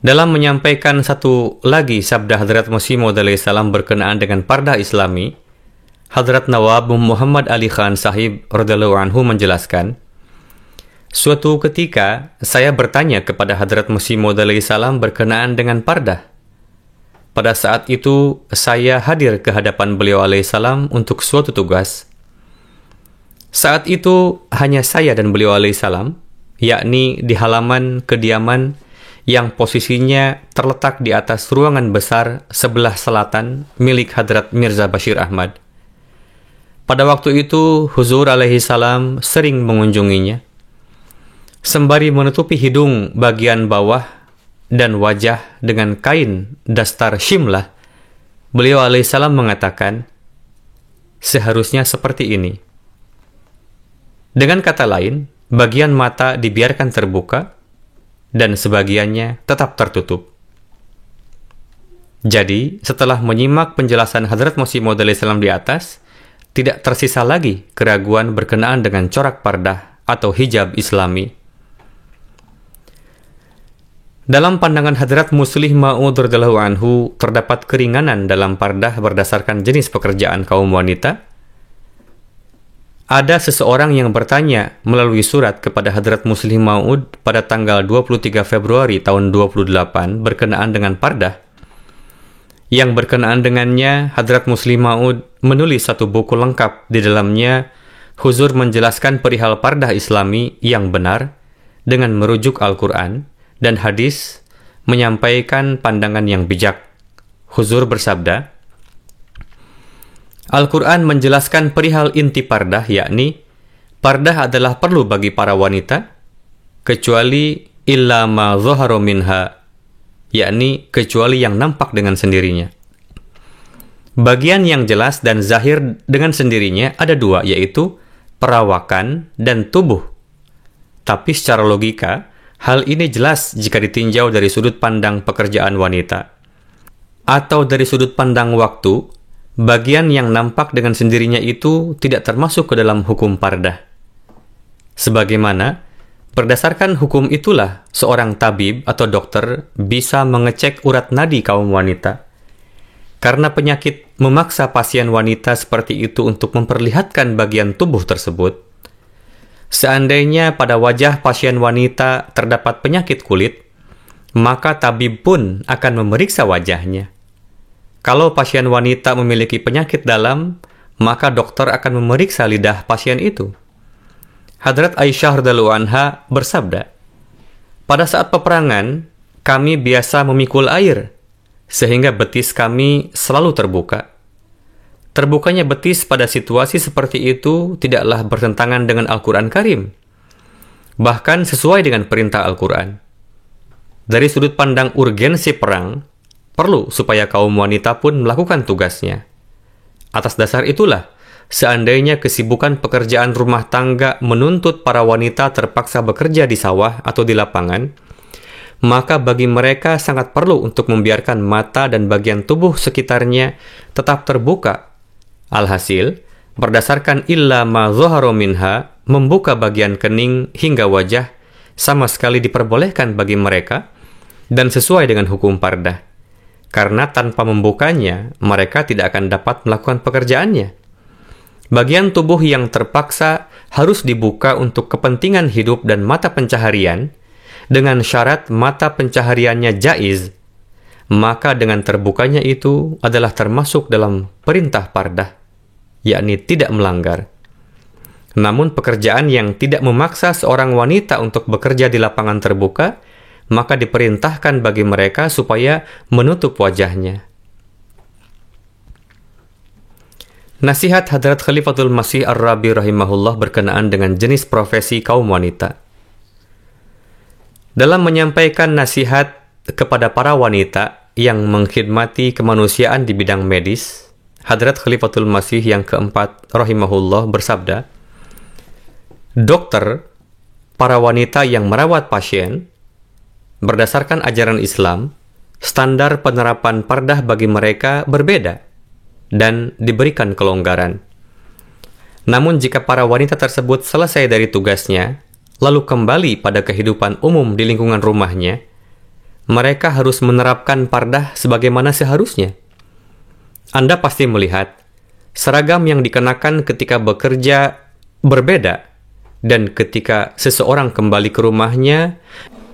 Dalam menyampaikan satu lagi sabda Hadrat Masih Maud salam berkenaan dengan pardah Islami, Hadrat Nawab Muhammad Ali Khan Sahib radhiyallahu anhu menjelaskan, suatu ketika saya bertanya kepada Hadrat Masih Maud salam berkenaan dengan pardah. Pada saat itu saya hadir ke hadapan beliau alaihissalam untuk suatu tugas. Saat itu hanya saya dan beliau alaihissalam, yakni di halaman kediaman yang posisinya terletak di atas ruangan besar sebelah selatan milik Hadrat Mirza Bashir Ahmad. Pada waktu itu, Huzur alaihi salam sering mengunjunginya. Sembari menutupi hidung bagian bawah dan wajah dengan kain dastar shimlah, beliau alaihi salam mengatakan, seharusnya seperti ini. Dengan kata lain, bagian mata dibiarkan terbuka, dan sebagiannya tetap tertutup. Jadi, setelah menyimak penjelasan Hadrat Masih Maud salam di atas, tidak tersisa lagi keraguan berkenaan dengan corak pardah atau hijab Islami. Dalam pandangan Hadrat Muslih Ma'ud radhiyallahu anhu, terdapat keringanan dalam pardah berdasarkan jenis pekerjaan kaum wanita. Ada seseorang yang bertanya melalui surat kepada Hadrat Muslih Ma'ud pada tanggal 23 Februari tahun 28 berkenaan dengan pardah. Yang berkenaan dengannya, Hadrat Muslih Ma'ud menulis satu buku lengkap. Di dalamnya, Huzur menjelaskan perihal pardah Islami yang benar dengan merujuk Al-Quran dan hadis, menyampaikan pandangan yang bijak. Huzur bersabda, Al-Quran menjelaskan perihal inti pardah, yakni pardah adalah perlu bagi para wanita, kecuali illa ma zahara minha, yakni kecuali yang nampak dengan sendirinya. Bagian yang jelas dan zahir dengan sendirinya ada dua, yaitu perawakan dan tubuh. Tapi secara logika, hal ini jelas jika ditinjau dari sudut pandang pekerjaan wanita. Atau dari sudut pandang waktu, bagian yang nampak dengan sendirinya itu tidak termasuk ke dalam hukum pardah. Sebagaimana, berdasarkan hukum itulah seorang tabib atau dokter bisa mengecek urat nadi kaum wanita. Karena penyakit memaksa pasien wanita seperti itu untuk memperlihatkan bagian tubuh tersebut. Seandainya pada wajah pasien wanita terdapat penyakit kulit, maka tabib pun akan memeriksa wajahnya. Kalau pasien wanita memiliki penyakit dalam, maka dokter akan memeriksa lidah pasien itu. Hadrat Aisyah radhiyallahu anha bersabda, pada saat peperangan, kami biasa memikul air, sehingga betis kami selalu terbuka. Terbukanya betis pada situasi seperti itu tidaklah bertentangan dengan Al-Quran Karim, bahkan sesuai dengan perintah Al-Quran. Dari sudut pandang urgensi perang, perlu supaya kaum wanita pun melakukan tugasnya. Atas dasar itulah, seandainya kesibukan pekerjaan rumah tangga menuntut para wanita terpaksa bekerja di sawah atau di lapangan, maka bagi mereka sangat perlu untuk membiarkan mata dan bagian tubuh sekitarnya tetap terbuka. Alhasil, berdasarkan illa ma zahara minha, membuka bagian kening hingga wajah sama sekali diperbolehkan bagi mereka dan sesuai dengan hukum pardah. Karena tanpa membukanya, mereka tidak akan dapat melakukan pekerjaannya. Bagian tubuh yang terpaksa harus dibuka untuk kepentingan hidup dan mata pencaharian, dengan syarat mata pencahariannya jaiz, maka dengan terbukanya itu adalah termasuk dalam perintah pardah, yakni tidak melanggar. Namun pekerjaan yang tidak memaksa seorang wanita untuk bekerja di lapangan terbuka, maka diperintahkan bagi mereka supaya menutup wajahnya. Nasihat Hadrat Khalifatul Masih Ar-Rabi rahimahullah berkenaan dengan jenis profesi kaum wanita. Dalam menyampaikan nasihat kepada para wanita yang mengkhidmati kemanusiaan di bidang medis, Hadrat Khalifatul Masih yang keempat rahimahullah bersabda, dokter, para wanita yang merawat pasien, berdasarkan ajaran Islam, standar penerapan pardah bagi mereka berbeda dan diberikan kelonggaran. Namun jika para wanita tersebut selesai dari tugasnya, lalu kembali pada kehidupan umum di lingkungan rumahnya, mereka harus menerapkan pardah sebagaimana seharusnya. Anda pasti melihat seragam yang dikenakan ketika bekerja berbeda, dan ketika seseorang kembali ke rumahnya,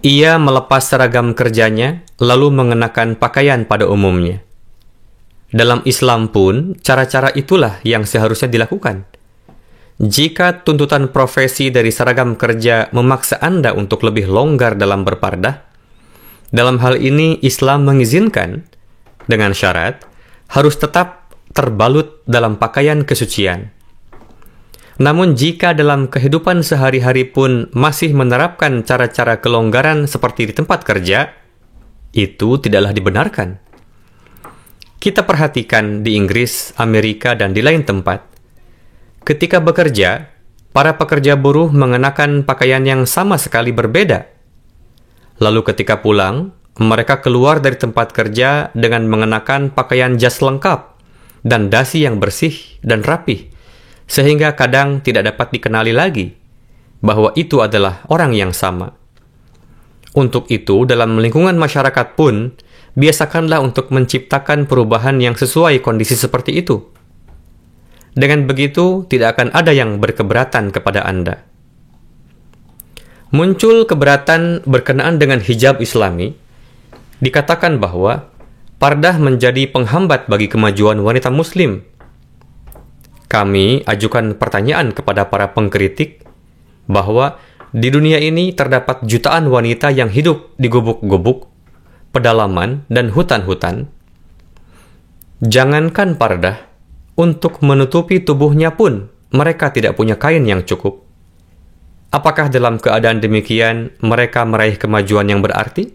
ia melepas seragam kerjanya lalu mengenakan pakaian pada umumnya. Dalam Islam pun, cara-cara itulah yang seharusnya dilakukan. Jika tuntutan profesi dari seragam kerja memaksa Anda untuk lebih longgar dalam berpardah, dalam hal ini Islam mengizinkan dengan syarat harus tetap terbalut dalam pakaian kesucian. Namun jika dalam kehidupan sehari-hari pun masih menerapkan cara-cara kelonggaran seperti di tempat kerja, itu tidaklah dibenarkan. Kita perhatikan di Inggris, Amerika, dan di lain tempat. Ketika bekerja, para pekerja buruh mengenakan pakaian yang sama sekali berbeda. Lalu ketika pulang, mereka keluar dari tempat kerja dengan mengenakan pakaian jas lengkap dan dasi yang bersih dan rapih, sehingga kadang tidak dapat dikenali lagi bahwa itu adalah orang yang sama. Untuk itu, dalam lingkungan masyarakat pun, biasakanlah untuk menciptakan perubahan yang sesuai kondisi seperti itu. Dengan begitu, tidak akan ada yang berkeberatan kepada Anda. Muncul keberatan berkenaan dengan hijab Islami, dikatakan bahwa pardah menjadi penghambat bagi kemajuan wanita Muslim. Kami ajukan pertanyaan kepada para pengkritik bahwa di dunia ini terdapat jutaan wanita yang hidup di gubuk-gubuk, pedalaman, dan hutan-hutan. Jangankan pardah, untuk menutupi tubuhnya pun mereka tidak punya kain yang cukup. Apakah dalam keadaan demikian mereka meraih kemajuan yang berarti?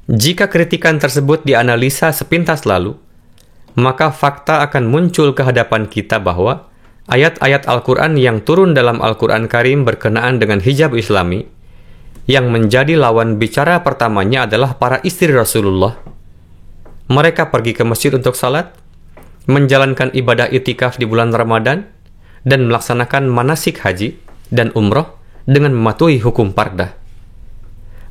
Jika kritikan tersebut dianalisa sepintas lalu, maka fakta akan muncul ke hadapan kita bahwa ayat-ayat Al-Quran yang turun dalam Al-Quran Karim berkenaan dengan hijab Islami, yang menjadi lawan bicara pertamanya adalah para istri Rasulullah. Mereka pergi ke masjid untuk salat, menjalankan ibadah itikaf di bulan Ramadan, dan melaksanakan manasik haji dan umroh dengan mematuhi hukum pardah.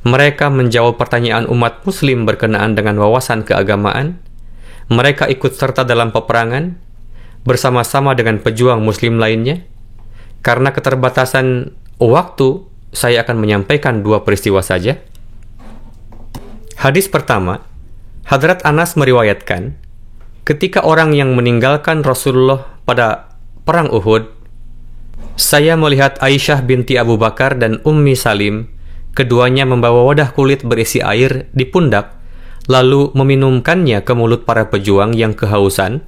Mereka menjawab pertanyaan umat Muslim berkenaan dengan wawasan keagamaan. Mereka ikut serta dalam peperangan bersama-sama dengan pejuang Muslim lainnya. Karena keterbatasan waktu, saya akan menyampaikan 2 peristiwa saja. Hadis pertama, Hadrat Anas meriwayatkan, ketika orang yang meninggalkan Rasulullah pada perang Uhud, saya melihat Aisyah binti Abu Bakar dan Ummi Salim, keduanya membawa wadah kulit berisi air di pundak, lalu meminumkannya ke mulut para pejuang yang kehausan,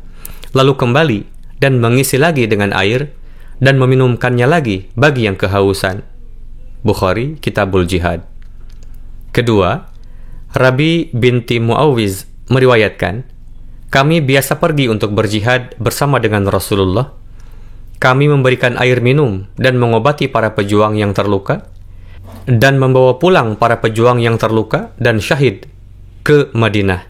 lalu kembali dan mengisi lagi dengan air, dan meminumkannya lagi bagi yang kehausan. Bukhari, Kitabul Jihad. Kedua, Rabi binti Muawiz meriwayatkan, kami biasa pergi untuk berjihad bersama dengan Rasulullah. Kami memberikan air minum dan mengobati para pejuang yang terluka, dan membawa pulang para pejuang yang terluka dan syahid ke Madinah.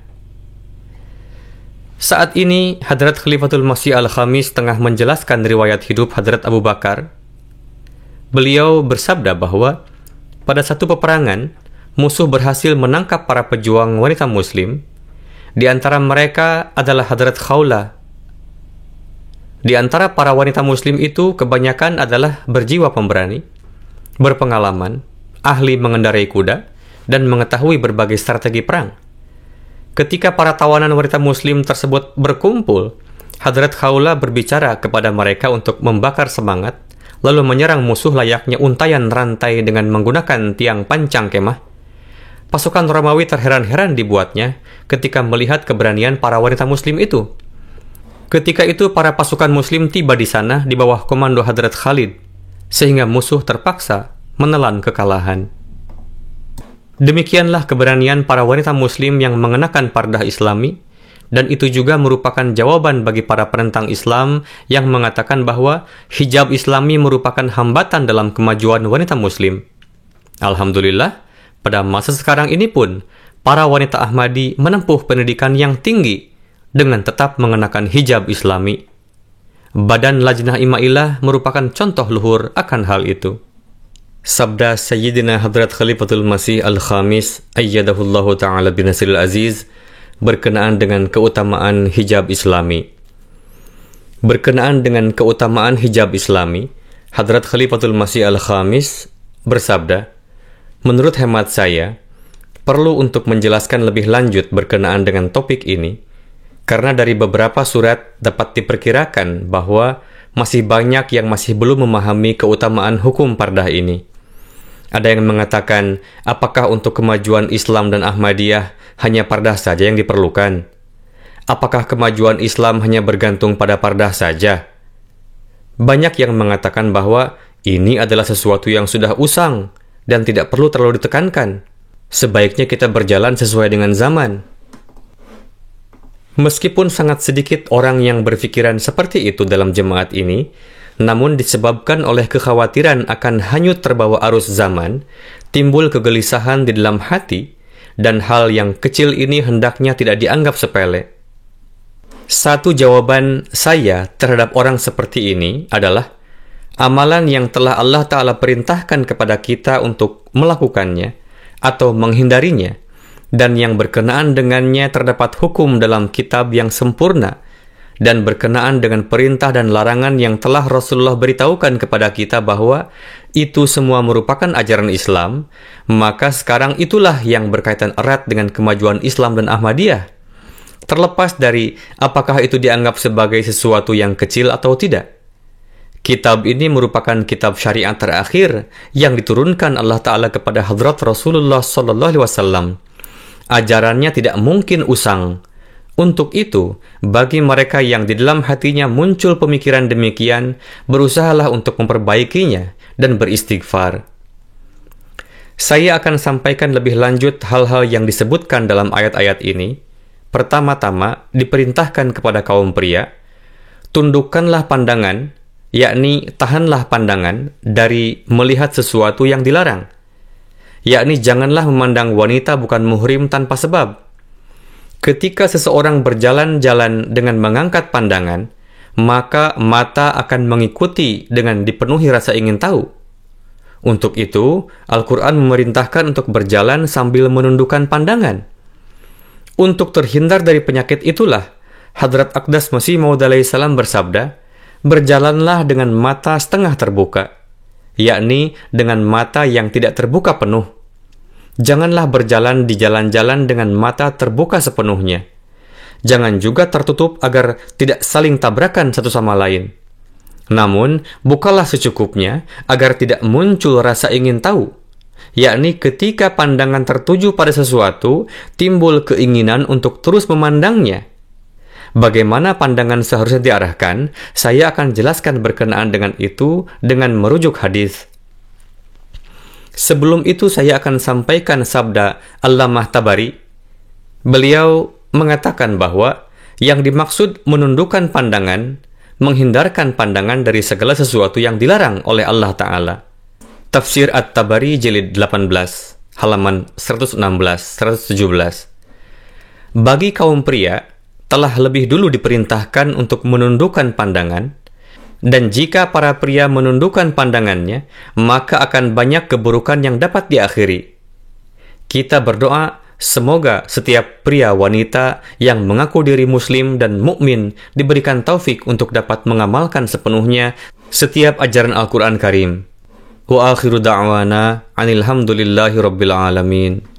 Saat ini, Hadrat Khalifatul Masih Al-Khamis tengah menjelaskan riwayat hidup Hadrat Abu Bakar. Beliau bersabda bahwa pada satu peperangan, musuh berhasil menangkap para pejuang wanita Muslim. Di antara mereka adalah Hadrat Khawla. Di antara para wanita Muslim itu, kebanyakan adalah berjiwa pemberani, berpengalaman, ahli mengendarai kuda, dan mengetahui berbagai strategi perang. Ketika para tawanan wanita Muslim tersebut berkumpul, Hadrat Khawla berbicara kepada mereka untuk membakar semangat, lalu menyerang musuh layaknya untayan rantai dengan menggunakan tiang pancang kemah. Pasukan Romawi terheran-heran dibuatnya ketika melihat keberanian para wanita Muslim itu. Ketika itu para pasukan Muslim tiba di sana di bawah komando Hadrat Khalid, sehingga musuh terpaksa menelan kekalahan. Demikianlah keberanian para wanita Muslim yang mengenakan pardah Islami, dan itu juga merupakan jawaban bagi para penentang Islam yang mengatakan bahwa hijab Islami merupakan hambatan dalam kemajuan wanita Muslim. Alhamdulillah, pada masa sekarang ini pun, para wanita Ahmadi menempuh pendidikan yang tinggi dengan tetap mengenakan hijab Islami. Badan Lajnah Imailah merupakan contoh luhur akan hal itu. Sabda Sayyidina Hadrat Khalifatul Masih Al-Khamis ayyadahullahu ta'ala binasril aziz berkenaan dengan keutamaan hijab islami. Berkenaan dengan keutamaan hijab islami, Hadrat Khalifatul Masih Al-Khamis bersabda, menurut hemat saya, perlu untuk menjelaskan lebih lanjut berkenaan dengan topik ini, karena dari beberapa surat dapat diperkirakan bahwa masih banyak yang masih belum memahami keutamaan hukum pardah ini. Ada yang mengatakan, apakah untuk kemajuan Islam dan Ahmadiyah hanya pardah saja yang diperlukan? Apakah kemajuan Islam hanya bergantung pada pardah saja? Banyak yang mengatakan bahwa ini adalah sesuatu yang sudah usang dan tidak perlu terlalu ditekankan. Sebaiknya kita berjalan sesuai dengan zaman. Meskipun sangat sedikit orang yang berpikiran seperti itu dalam jemaat ini, namun disebabkan oleh kekhawatiran akan hanyut terbawa arus zaman, timbul kegelisahan di dalam hati, dan hal yang kecil ini hendaknya tidak dianggap sepele. Satu jawaban saya terhadap orang seperti ini adalah, amalan yang telah Allah Ta'ala perintahkan kepada kita untuk melakukannya, atau menghindarinya, dan yang berkenaan dengannya terdapat hukum dalam kitab yang sempurna, dan berkenaan dengan perintah dan larangan yang telah Rasulullah beritahukan kepada kita bahwa itu semua merupakan ajaran Islam, maka sekarang itulah yang berkaitan erat dengan kemajuan Islam dan Ahmadiyah. Terlepas dari apakah itu dianggap sebagai sesuatu yang kecil atau tidak. Kitab ini merupakan kitab syariat terakhir yang diturunkan Allah Ta'ala kepada Hadrat Rasulullah SAW. Ajarannya tidak mungkin usang. Untuk itu, bagi mereka yang di dalam hatinya muncul pemikiran demikian, berusahalah untuk memperbaikinya dan beristighfar. Saya akan sampaikan lebih lanjut hal-hal yang disebutkan dalam ayat-ayat ini. Pertama-tama, diperintahkan kepada kaum pria, tundukkanlah pandangan, yakni tahanlah pandangan dari melihat sesuatu yang dilarang. Yakni janganlah memandang wanita bukan muhrim tanpa sebab. Ketika seseorang berjalan-jalan dengan mengangkat pandangan, maka mata akan mengikuti dengan dipenuhi rasa ingin tahu. Untuk itu, Al-Quran memerintahkan untuk berjalan sambil menundukkan pandangan. Untuk terhindar dari penyakit itulah, Hadrat Aqdas Masih Maud alaihi salam bersabda, berjalanlah dengan mata setengah terbuka, yakni dengan mata yang tidak terbuka penuh. Janganlah berjalan di jalan-jalan dengan mata terbuka sepenuhnya. Jangan juga tertutup agar tidak saling tabrakan satu sama lain. Namun, bukalah secukupnya agar tidak muncul rasa ingin tahu. Yakni ketika pandangan tertuju pada sesuatu, timbul keinginan untuk terus memandangnya. Bagaimana pandangan seharusnya diarahkan, saya akan jelaskan berkenaan dengan itu dengan merujuk hadis. Sebelum itu saya akan sampaikan sabda Allamah Tabari. Beliau mengatakan bahwa yang dimaksud menundukkan pandangan, menghindarkan pandangan dari segala sesuatu yang dilarang oleh Allah Ta'ala. Tafsir At-Tabari jilid 18, halaman 116-117. Bagi kaum pria, telah lebih dulu diperintahkan untuk menundukkan pandangan, dan jika para pria menundukkan pandangannya, maka akan banyak keburukan yang dapat diakhiri. Kita berdoa, semoga setiap pria wanita yang mengaku diri muslim dan mukmin diberikan taufik untuk dapat mengamalkan sepenuhnya setiap ajaran Al-Quran Karim. Wa akhiru da'wana anil hamdulillahi rabbil alamin.